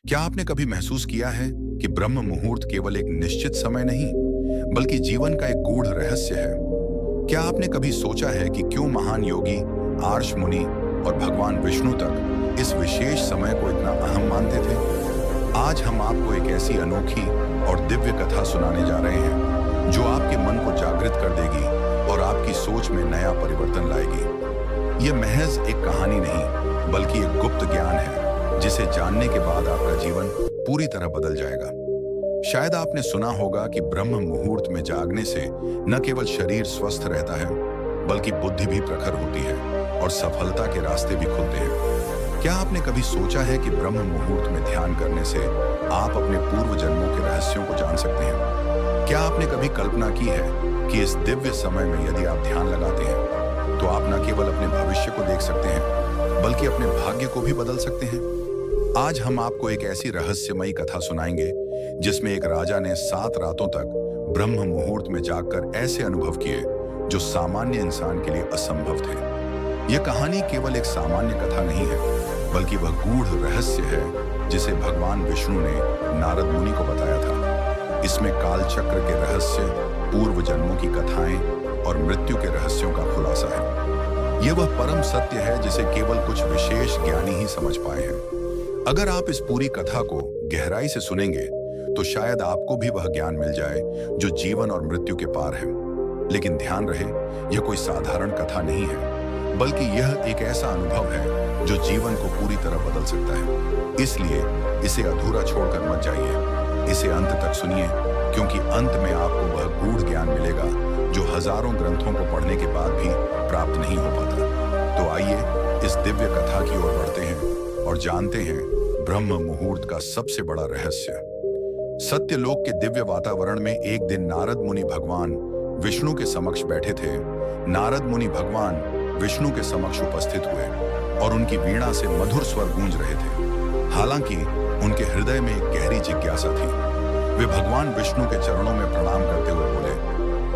क्या आपने कभी महसूस किया है कि ब्रह्म मुहूर्त केवल एक निश्चित समय नहीं, बल्कि जीवन का एक गूढ़ रहस्य है? क्या आपने कभी सोचा है कि क्यों महान योगी, आर्ष मुनि और भगवान विष्णु तक इस विशेष समय को इतना अहम मानते थे? आज हम आपको एक ऐसी अनोखी और दिव्य कथा सुनाने जा रहे हैं जो आपके मन को जागृत कर देगी और आपकी सोच में नया परिवर्तन लाएगी। यह महज एक कहानी नहीं, बल्कि एक गुप्त ज्ञान है जिसे जानने के बाद आपका जीवन पूरी तरह बदल जाएगा। शायद आपने सुना होगा कि ब्रह्म मुहूर्त में जागने से न केवल शरीर स्वस्थ रहता है, बल्कि बुद्धि भी प्रखर होती है और सफलता के रास्ते भी खुलते हैं। क्या आपने कभी सोचा है कि ब्रह्म मुहूर्त में ध्यान करने से आप अपने पूर्व जन्मों के रहस्यों को जान सकते हैं? क्या आपने कभी कल्पना की है कि इस दिव्य समय में यदि आप ध्यान लगाते हैं तो आप न केवल अपने भविष्य को देख सकते हैं, बल्कि अपने भाग्य को भी बदल सकते हैं? आज हम आपको एक ऐसी रहस्यमयी कथा सुनाएंगे जिसमें एक राजा ने 7 रातों तक ब्रह्म मुहूर्त में जागकर ऐसे अनुभव किए जो सामान्य इंसान के लिए असंभव थे। यह कहानी केवल एक सामान्य कथा नहीं है, बल्कि वह गूढ़ रहस्य है जिसे भगवान विष्णु ने नारद मुनि को बताया था। इसमें काल चक्र के रहस्य, पूर्व जन्मों की कथाएं और मृत्यु के रहस्यों का खुलासा है। यह वह परम सत्य है जिसे केवल कुछ विशेष ज्ञानी ही समझ पाए हैं। अगर आप इस पूरी कथा को गहराई से सुनेंगे तो शायद आपको भी वह ज्ञान मिल जाए जो जीवन और मृत्यु के पार है। लेकिन ध्यान रहे, यह कोई साधारण कथा नहीं है, बल्कि यह एक ऐसा अनुभव है जो जीवन को पूरी तरह बदल सकता है। इसलिए इसे अधूरा छोड़कर मत जाइए, इसे अंत तक सुनिए, क्योंकि अंत में आपको वह गूढ़ ज्ञान मिलेगा जो हजारों ग्रंथों को पढ़ने के बाद भी प्राप्त नहीं हो पाता। तो आइए इस दिव्य कथा की ओर बढ़ते हैं और जानते हैं ब्रह्म मुहूर्त का सबसे बड़ा रहस्य। सत्यलोक के दिव्य वातावरण में एक दिन नारद मुनि भगवान विष्णु के समक्ष बैठे थे। नारद मुनि भगवान विष्णु के समक्ष उपस्थित हुए और उनकी वीणा से मधुर स्वर गूंज रहे थे। हालांकि उनके हृदय में एक गहरी जिज्ञासा थी। वे भगवान विष्णु के चरणों में प्रणाम करते हुए बोले,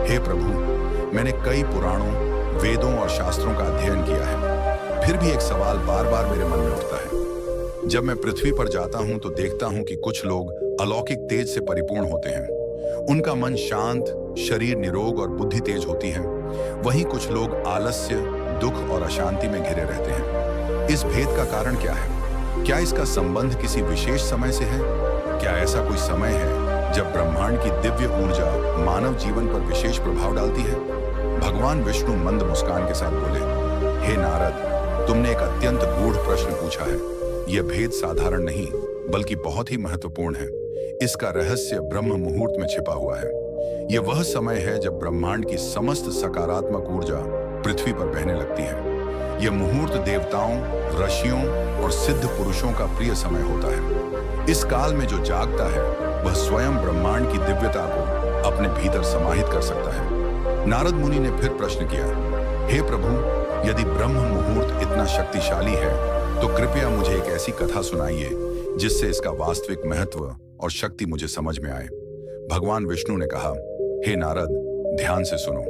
हे प्रभु, मैंने कई पुराणों, वेदों और शास्त्रों का अध्ययन किया है, फिर भी एक सवाल बार बार मेरे मन में उठता है। जब मैं पृथ्वी पर जाता हूं तो देखता हूं कि कुछ लोग अलौकिक तेज से परिपूर्ण होते हैं। उनका मन शांत, शरीर निरोग और बुद्धि तेज होती है। वहीं कुछ लोग आलस्य, दुख और अशांति में घिरे रहते हैं। इस भेद का कारण क्या है? क्या इसका संबंध किसी विशेष समय से है? क्या ऐसा कोई समय है जब ब्रह्मांड की दिव्य ऊर्जा मानव जीवन पर विशेष प्रभाव डालती है? भगवान विष्णु मंद मुस्कान के साथ बोले, हे नारद, तुमने एक अत्यंत गूढ़ प्रश्न पूछा है। यह भेद साधारण नहीं, बल्कि बहुत ही महत्वपूर्ण है। इसका रहस्य ब्रह्म मुहूर्त में छिपा हुआ है। यह वह समय है जब ब्रह्मांड की समस्त सकारात्मक ऊर्जा पृथ्वी पर बहने लगती है। यह मुहूर्त देवताओं, ऋषियों और सिद्ध पुरुषों का प्रिय समय होता है। इस काल में जो जागता है वह स्वयं ब्रह्मांड की दिव्यता को अपने भीतर समाहित कर सकता है। नारद मुनि ने फिर प्रश्न किया, हे प्रभु, यदि ब्रह्म मुहूर्त इतना शक्तिशाली है तो कृपया मुझे एक ऐसी कथा सुनाइए जिससे इसका वास्तविक महत्व और शक्ति मुझे समझ में आए। भगवान विष्णु ने कहा, हे नारद, ध्यान से सुनो।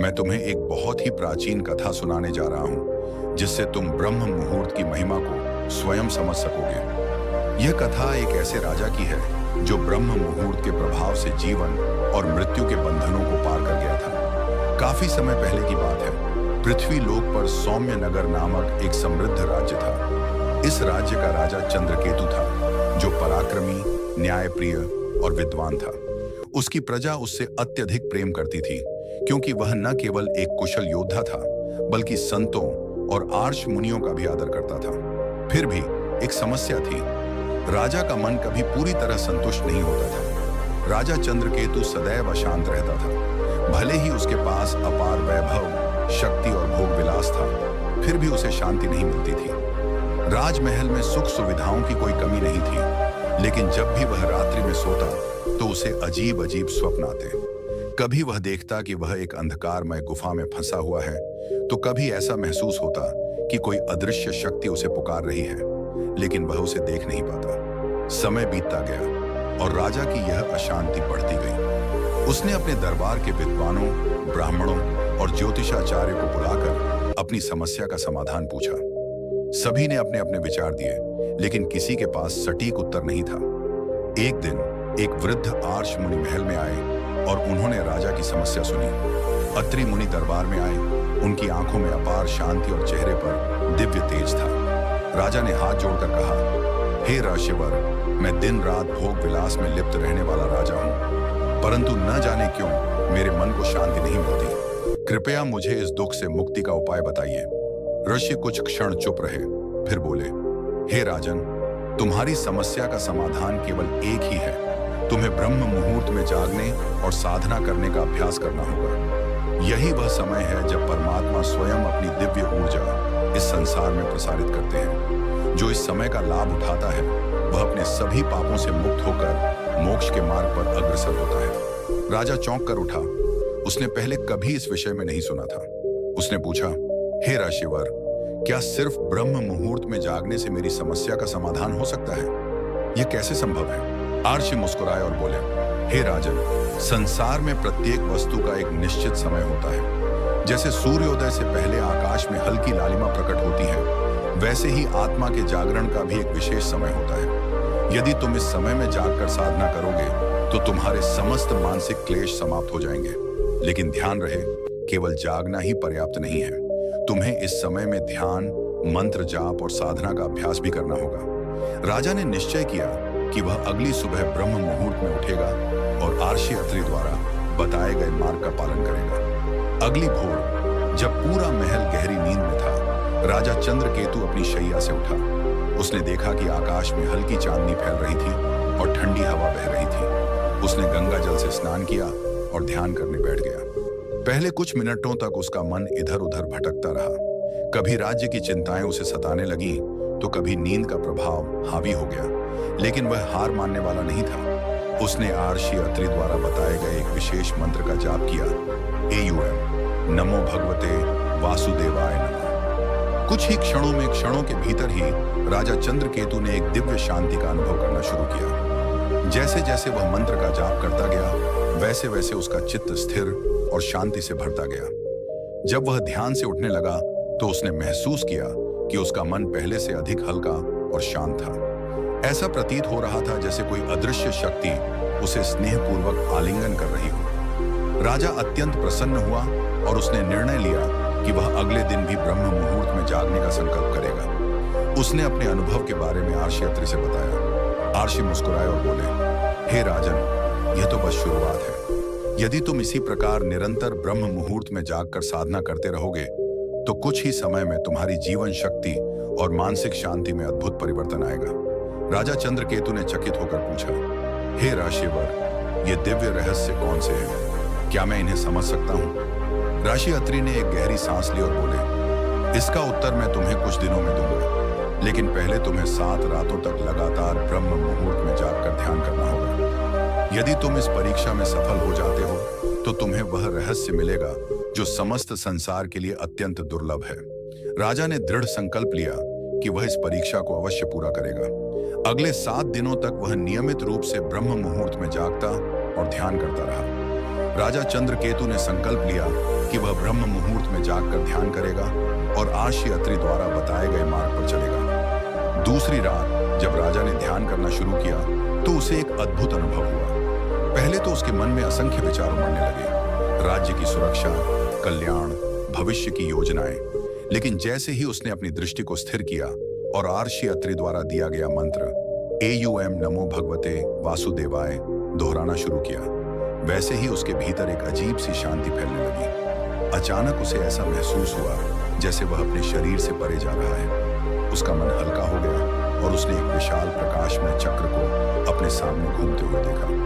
मैं तुम्हें एक बहुत ही प्राचीन कथा सुनाने जा रहा हूं जिससे तुम ब्रह्म मुहूर्त की महिमा को स्वयं समझ सकोगे। यह कथा एक ऐसे राजा की है जो ब्रह्म मुहूर्त के प्रभाव से जीवन और मृत्यु के बंधनों को पार कर गया था। काफी समय पहले की बात है। पृथ्वी लोक पर सौम्य नगर नामक एक समृद्ध राज्य था। इस राज्य का राजा चंद्रकेतु था, जो पराक्रमी, न्यायप्रिय और विद्वान था। उसकी प्रजा उससे अत्यधिक प्रेम करती थी, क्योंकि वह न केवल एक कुशल योद्धा था, बल्कि संतों और आर्ष मुनियों का भी आदर करता था। फिर भी एक समस्या थी। राजा का मन कभी पूरी तरह संतुष्ट नहीं होता था। राजा चंद्रकेतु सदैव अशांत रहता था। भले ही उसके पास अपार वैभव, शक्ति और भोग विलास था, फिर भी उसे शांति नहीं मिलती थी। राजमहल में सुख सुविधाओं की कोई कमी नहीं थी, लेकिन जब भी वह रात्रि में सोता तो उसे अजीब अजीब स्वप्न आते। कभी वह देखता कि वह एक अंधकारमय गुफा में फंसा हुआ है, तो कभी ऐसा महसूस होता कि कोई अदृश्य शक्ति उसे पुकार रही है, लेकिन वह उसे देख नहीं पाता। समय बीतता गया और राजा की यह अशांति बढ़ती गई। उसने अपने दरबार के विद्वानों, ब्राह्मणों और ज्योतिषाचार्य को बुलाकर अपनी समस्या का समाधान पूछा। सभी ने अपने अपने विचार दिए, लेकिन किसी के पास सटीक उत्तर नहीं था। एक दिन एक वृद्ध आर्ष मुनि महल में आए और उन्होंने राजा की समस्या सुनी। अत्रि मुनि दरबार में आए। उनकी आंखों में अपार शांति और चेहरे पर दिव्य तेज था। राजा ने हाथ जोड़कर कहा, हे ऋषिवर, मैं दिन रात भोग विलास में लिप्त रहने वाला राजा हूं, परंतु न जाने क्यों मेरे मन को शांति नहीं मिलती। कृपया मुझे इस दुख से मुक्ति का उपाय बताइए। ऋषि कुछ क्षण चुप रहे, फिर बोले, हे राजन, तुम्हारी समस्या का समाधान केवल एक ही है। तुम्हें ब्रह्म मुहूर्त में जागने और साधना करने का अभ्यास करना होगा। यही वह समय है जब परमात्मा स्वयं अपनी दिव्य ऊर्जा इस संसार में प्रसारित करते हैं। जो इस समय का लाभ उठाता है वह अपने सभी पापों से मुक्त होकर मोक्ष के मार्ग पर अग्रसर होता है। राजा चौंक कर उठा। उसने पहले कभी इस विषय में नहीं सुना था। उसने पूछा, हे ऋषिवर, क्या सिर्फ ब्रह्म मुहूर्त में जागने से मेरी समस्या का समाधान हो सकता है? यह कैसे संभव है? आर्षि मुस्कुराए और बोले, हे राजन, संसार में प्रत्येक वस्तु का एक निश्चित समय होता है। जैसे सूर्योदय से पहले आकाश में हल्की लालिमा प्रकट होती है, वैसे ही आत्मा के जागरण का भी एक विशेष समय होता है। यदि तुम इस समय में जागकर साधना करोगे तो तुम्हारे समस्त मानसिक क्लेश समाप्त हो जाएंगे। लेकिन ध्यान रहे, केवल जागना ही पर्याप्त नहीं है। तुम्हें इस समय में ध्यान, मंत्र जाप और साधना का अभ्यास भी करना होगा। राजा ने निश्चय किया कि वह अगली सुबह ब्रह्म मुहूर्त में उठेगा और आर्षि अत्रि द्वारा बताए गए मार्ग का पालन करेगा। अगली भोर जब पूरा महल गहरी नींद में था, राजा चंद्रकेतु अपनी शैया से उठा। उसने देखा कि आकाश में हल्की चांदनी फैल रही थी और ठंडी हवा बह रही थी। उसने गंगा जल से स्नान किया और ध्यान करने बैठ गया। पहले कुछ मिनटों तक उसका मन इधर उधर भटकता रहा। कभी राज्य की चिंताएं उसे सताने लगीं, तो कभी नींद का प्रभाव हावी हो गया। लेकिन वह हार मानने वाला नहीं था। उसने आर्षि अत्रि द्वारा बताए गए एक विशेष मंत्र का जाप किया, AUM नमो भगवते वासुदेवाय नमः। कुछ ही क्षणों के भीतर ही राजा चंद्रकेतु ने एक दिव्य शांति का अनुभव करना शुरू किया। जैसे जैसे वह मंत्र का जाप करता गया, वैसे वैसे उसका चित्त स्थिर और शांति से भरता गया। जब वह ध्यान से उठने लगा तो उसने महसूस किया कि उसका मन पहले से अधिक हल्का और शांत था। ऐसा प्रतीत हो रहा था जैसे कोई अदृश्य शक्ति उसे स्नेहपूर्वक आलिंगन कर रही हो। राजा अत्यंत प्रसन्न हुआ और उसने निर्णय लिया कि वह अगले दिन भी ब्रह्म मुहूर्त में जागने का संकल्प करेगा। उसने अपने अनुभव के बारे में आर्षि अत्रि से बताया। आर्षि मुस्कुराए और बोले, हे राजन, यह तो बस शुरुआत है। यदि तुम इसी प्रकार निरंतर ब्रह्म मुहूर्त में जागकर साधना करते रहोगे तो कुछ ही समय में तुम्हारी जीवन शक्ति और मानसिक शांति में अद्भुत परिवर्तन आएगा। राजा चंद्रकेतु ने चकित होकर पूछा, हे ऋषिवर, ये दिव्य रहस्य कौन से हैं? क्या मैं इन्हें समझ सकता हूँ? ऋषि अत्रि ने एक गहरी सांस ली और बोले, इसका उत्तर मैं तुम्हें कुछ दिनों में दूंगा, लेकिन पहले तुम्हें 7 रातों तक लगातार ब्रह्म मुहूर्त में जागकर ध्यान करना होगा। यदि तुम इस परीक्षा में सफल हो जाते हो तो तुम्हें वह रहस्य मिलेगा जो समस्त संसार के लिए अत्यंत दुर्लभ है। राजा ने दृढ़ संकल्प लिया कि वह इस परीक्षा को अवश्य पूरा करेगा। अगले 7 दिनों तक वह नियमित रूप से ब्रह्म मुहूर्त में जागता और ध्यान करता रहा। राजा चंद्रकेतु ने संकल्प लिया कि वह ब्रह्म मुहूर्त में जागकर ध्यान करेगा और आर्षि अत्रि द्वारा बताए गए मार्ग पर चलेगा। दूसरी रात जब राजा ने ध्यान करना शुरू किया तो उसे एक अद्भुत अनुभव हुआ। पहले तो उसके मन में असंख्य विचार उमड़ने लगे, राज्य की सुरक्षा, कल्याण, भविष्य की योजनाएं। लेकिन जैसे ही उसने अपनी दृष्टि को स्थिर किया और आर्षि अत्रि द्वारा दिया गया मंत्र AUM नमो भगवते वासुदेवाय दोहराना शुरू किया, वैसे ही उसके भीतर एक अजीब सी शांति फैलने लगी। अचानक उसे ऐसा महसूस हुआ जैसे वह अपने शरीर से परे जा रहा है। उसका मन हल्का हो गया और उसने एक विशाल प्रकाशमय चक्र को अपने सामने घूमते हुए देखा।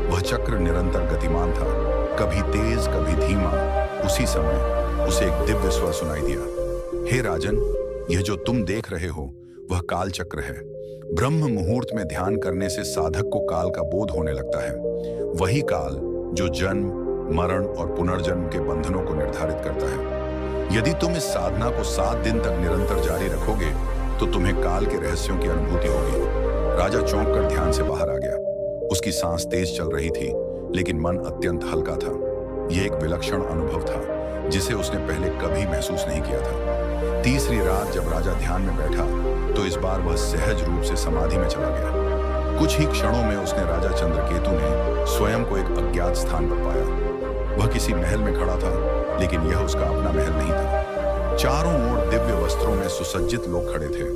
वह चक्र निरंतर गतिमान था, कभी तेज कभी धीमा। उसी समय उसे एक दिव्य स्वर सुनाई दिया, हे राजन, यह जो तुम देख रहे हो वह काल चक्र है। ब्रह्म मुहूर्त में ध्यान करने से साधक को काल का बोध होने लगता है। वही काल जो जन्म, मरण और पुनर्जन्म के बंधनों को निर्धारित करता है। यदि तुम इस साधना को 7 दिन तक निरंतर जारी रखोगे तो तुम्हें काल के रहस्यों की अनुभूति होगी। राजा चौंक कर ध्यान से बाहर आ गया। उसकी सांस तेज चल रही थी, लेकिन मन अत्यंत हल्का था। यह एक विलक्षण अनुभव था जिसे उसने पहले कभी महसूस नहीं किया था। तीसरी रात जब राजा ध्यान में बैठा तो इस बार वह सहज रूप से समाधि में चला गया। कुछ ही क्षणों में उसने राजा चंद्रकेतु ने स्वयं को एक अज्ञात स्थान पर पाया। वह किसी महल में खड़ा था, लेकिन यह उसका अपना महल नहीं था। चारों ओर दिव्य वस्त्रों में सुसज्जित लोग खड़े थे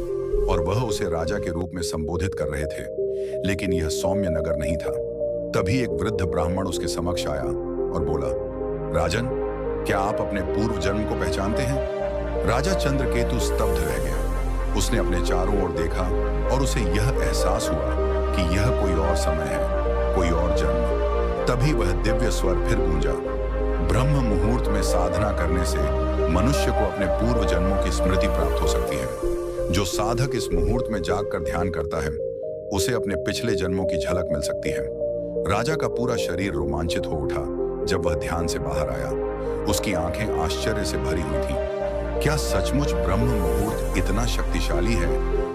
और वह उसे राजा के रूप में संबोधित कर रहे थे, लेकिन यह सौम्य नगर नहीं था। तभी एक वृद्ध ब्राह्मण उसके समक्ष आया और बोला, राजन, क्या आप अपने पूर्व जन्म को पहचानते हैं? राजा चंद्रकेतु स्तब्ध रह गया। उसने अपने चारों ओर देखा और उसे यह एहसास हुआ कि यह कोई और समय है, कोई और जन्म। तभी वह दिव्य स्वर फिर गूंजा, ब्रह्म मुहूर्त में साधना करने से मनुष्य को अपने पूर्व जन्मों की स्मृति प्राप्त हो सकती है। जो साधक इस मुहूर्त में जागकर ध्यान करता है, उसे अपने पिछले जन्मों की झलक मिल सकती है। राजा का पूरा शरीर रोमांचित हो उठा जब वह ध्यान से बाहर आया। उसकी आंखें आश्चर्य से भरी हुई थीं। क्या सचमुच ब्रह्म मुहूर्त इतना शक्तिशाली है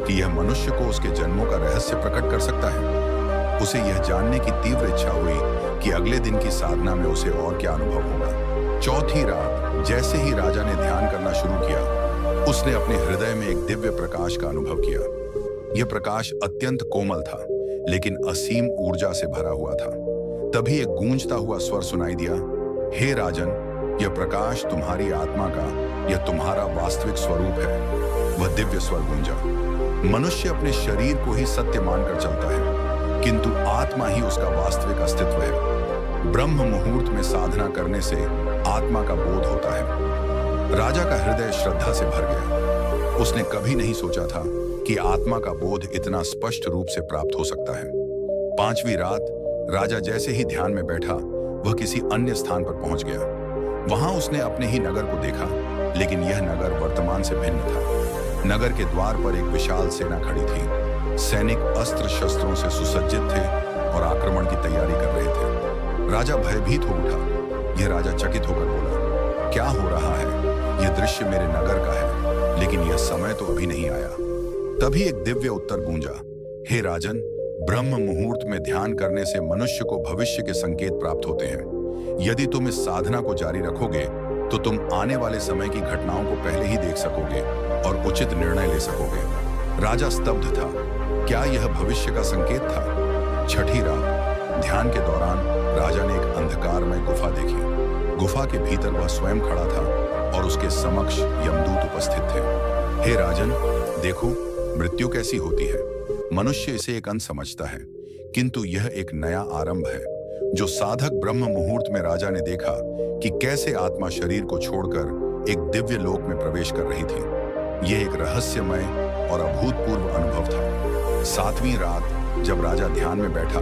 कि यह मनुष्य को उसके जन्मों का रहस्य प्रकट कर सकता है? उसे यह जानने की तीव्र इच्छा हुई कि अगले दिन की साधना में उसे और क्या अनुभव होगा। चौथी रात जैसे ही राजा ने ध्यान करना शुरू किया, उसने अपने हृदय में एक दिव्य प्रकाश का अनुभव किया। यह प्रकाश अत्यंत कोमल था, लेकिन असीम ऊर्जा से भरा हुआ था। तभी एक गूंजता हुआ स्वर सुनाई दिया, हे राजन, यह प्रकाश तुम्हारी आत्मा का, यह तुम्हारा वास्तविक स्वरूप है। वह दिव्य स्वर गूंजा, मनुष्य अपने शरीर को ही सत्य मानकर चलता है, किंतु आत्मा ही उसका वास्तविक अस्तित्व है। ब्रह्म मुहूर्त में साधना करने से आत्मा का बोध होता है। राजा का हृदय श्रद्धा से भर गया। उसने कभी नहीं सोचा था कि आत्मा का बोध इतना स्पष्ट रूप से प्राप्त हो सकता है। पांचवी रात राजा जैसे ही ध्यान में बैठा, वह किसी अन्य स्थान पर पहुंच गया। वहां उसने अपने ही नगर को देखा, लेकिन यह नगर वर्तमान से भिन्न था। नगर के द्वार पर एक विशाल सेना खड़ी थी। सैनिक अस्त्र शस्त्रों से सुसज्जित थे और आक्रमण की तैयारी कर रहे थे। राजा भयभीत हो उठा। यह राजा चकित होकर बोला, क्या हो रहा है? यह दृश्य मेरे नगर का है, लेकिन यह समय तो अभी नहीं आया। तभी एक दिव्य उत्तर गूंजा, हे राजन, ब्रह्म मुहूर्त में ध्यान करने से मनुष्य को भविष्य के संकेत प्राप्त होते हैं। यदि तुम इस साधना को जारी रखोगे तो तुम आने वाले समय की घटनाओं को पहले ही देख सकोगे और उचित निर्णय ले सकोगे। राजा स्तब्ध था। क्या यह भविष्य का संकेत था? छठी रात ध्यान के दौरान राजा ने एक अंधकारमय गुफा देखी। गुफा के भीतर वह स्वयं खड़ा था और उसके समक्ष यमदूत उपस्थित थे। हे राजन, देखो, मृत्यु कैसी होती है। मनुष्य इसे एक अंत समझता है, किंतु यह एक नया आरंभ है। जो साधक ब्रह्म मुहूर्त में राजा ने देखा कि कैसे आत्मा शरीर को छोड़कर एक दिव्य लोक में प्रवेश कर रही थी। यह एक रहस्यमय और अभूतपूर्व अनुभव था। सातवीं रात जब राजा ध्यान में बैठा,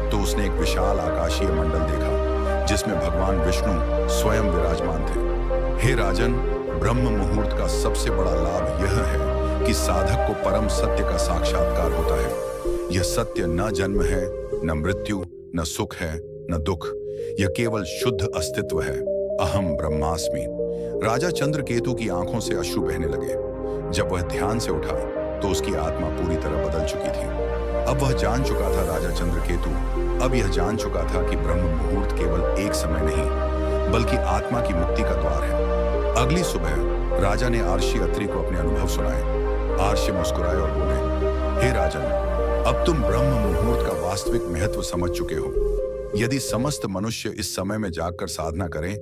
तो उसने एक विशाल आकाशीय मंडल देखा, जिसमें भगवान विष्णु स्वयं विराजमान थे। हे राजन, ब्रह्म मुहूर्त का सबसे बड़ा लाभ यह है कि साधक को परम सत्य का साक्षात्कार होता है। यह सत्य न जन्म है, न मृत्यु, न सुख है, न दुख। यह केवल शुद्ध अस्तित्व है। अहम ब्रह्मास्मि। राजा चंद्रकेतु की आंखों से अश्रु बहने लगे। जब वह ध्यान से उठा तो उसकी आत्मा पूरी तरह बदल चुकी थी। अब वह जान चुका था, राजा चंद्रकेतु अब यह जान चुका था कि ब्रह्म मुहूर्त केवल एक समय नहीं, बल्कि आत्मा की मुक्ति का द्वार है। अगली सुबह राजा ने आर्षि अत्रि को अपने अनुभव सुनाए। आर्षि मुस्कुराए और बोले, हे राजन, अब तुम ब्रह्म मुहूर्त का वास्तविक महत्व समझ चुके हो। यदि समस्त मनुष्य इस समय में जागकर साधना करें,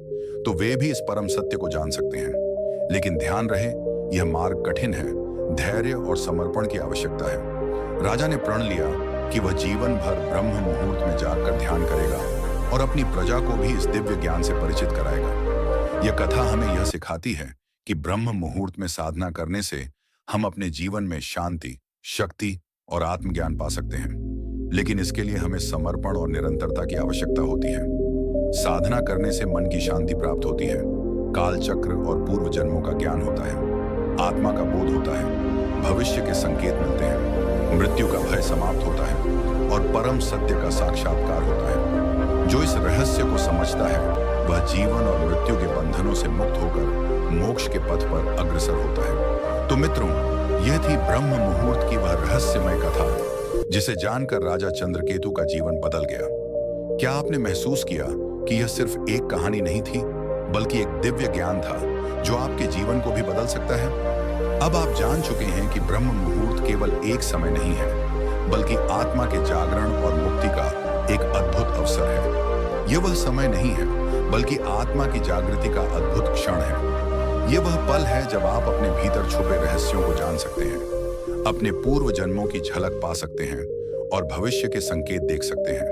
तो वे भी इस परम सत्य को जान सकते हैं। लेकिन ध्यान रहे, यह मार्ग कठिन है। धैर्य और समर्पण की आवश्यकता है। राजा ने प्रण लिया कि वह जीवन भर ब्रह्म मुहूर्त में जागकर ध्यान करेगा और अपनी प्रजा को भी इस दिव्य ज्ञान से परिचित कराएगा। यह कथा हमें यह सिखाती है कि ब्रह्म मुहूर्त में साधना करने से हम अपने जीवन में शांति, शक्ति और आत्मज्ञान पा सकते हैं। लेकिन इसके लिए हमें समर्पण और निरंतरता की आवश्यकता होती है। साधना करने से मन की शांति प्राप्त होती है, काल चक्र और पूर्व जन्मों का ज्ञान होता है, आत्मा का बोध होता है, भविष्य के संकेत मिलते हैं, मृत्यु का भय समाप्त होता है और परम सत्य का साक्षात्कार होता है। जो इस रहस्य को समझता है, वह जीवन और मृत्यु के बंधनों से मुक्त होकर मोक्ष के पथ पर अग्रसर होता है। तो मित्रों, यह थी ब्रह्म मुहूर्त की वह रहस्यमय कथा, जिसे जानकर राजा चंद्रकेतु का जीवन बदल गया। क्या आपने महसूस किया कि यह सिर्फ एक कहानी नहीं थी, बल्कि एक दिव्य ज्ञान था जो आपके जीवन को भी बदल सकता है? अब आप जान चुके हैं कि ब्रह्म मुहूर्त केवल एक समय नहीं है, बल्कि आत्मा के जागरण और मुक्ति का एक अद्भुत अवसर है। यह वह समय नहीं है, बल्कि आत्मा की जागृति का अद्भुत क्षण है। यह वह पल है जब आप अपने भीतर छुपे रहस्यों को जान सकते हैं, अपने पूर्व जन्मों की झलक पा सकते हैं और भविष्य के संकेत देख सकते हैं।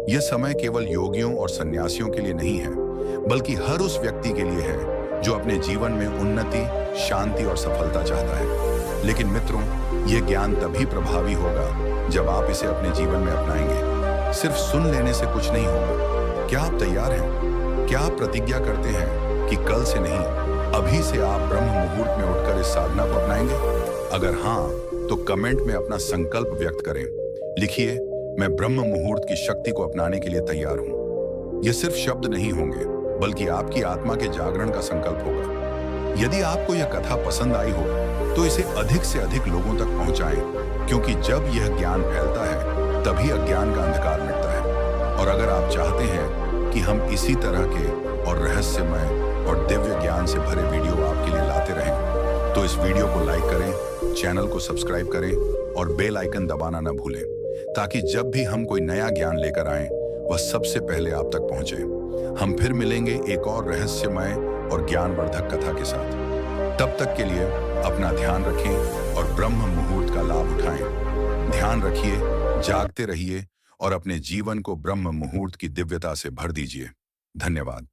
यह समय केवल योगियों और सन्यासियों के लिए नहीं है, बल्कि हर उस व्यक्ति के लिए है जो अपने जीवन में उन्नति, शांति और सफलता चाहता है। लेकिन मित्रों, यह ज्ञान तभी प्रभावी होगा जब आप इसे अपने जीवन में अपनाएंगे। सिर्फ सुन लेने से कुछ नहीं होगा। क्या आप तैयार हैं? क्या आप प्रतिज्ञा करते हैं कि कल से नहीं, अभी से आप ब्रह्म मुहूर्त में उठकर इस साधना को अपनाएंगे? अगर हाँ, तो कमेंट में अपना संकल्प व्यक्त करें। लिखिए, मैं ब्रह्म मुहूर्त की शक्ति को अपनाने के लिए तैयार हूं। यह सिर्फ शब्द नहीं होंगे, बल्कि आपकी आत्मा के जागरण का संकल्प होगा। यदि आपको यह कथा पसंद आई हो, तो इसे अधिक से अधिक लोगों तक पहुंचाएं, क्योंकि जब यह ज्ञान फैलता है, तभी अज्ञान का अंधकार मिटता है। और अगर आप चाहते हैं कि हम इसी तरह के और रहस्यमय और दिव्य ज्ञान से भरे वीडियो आपके लिए लाते रहें, तो इस वीडियो को लाइक करें, चैनल को सब्सक्राइब करें और बेल आइकन दबाना न भूलें, ताकि जब भी हम कोई नया ज्ञान लेकर आएं, वह सबसे पहले आप तक पहुंचे। हम फिर मिलेंगे एक और रहस्यमय और ज्ञानवर्धक कथा के साथ। तब तक के लिए अपना ध्यान रखें और ब्रह्म मुहूर्त का लाभ उठाएं। ध्यान रखिए, जागते रहिए और अपने जीवन को ब्रह्म मुहूर्त की दिव्यता से भर दीजिए। धन्यवाद।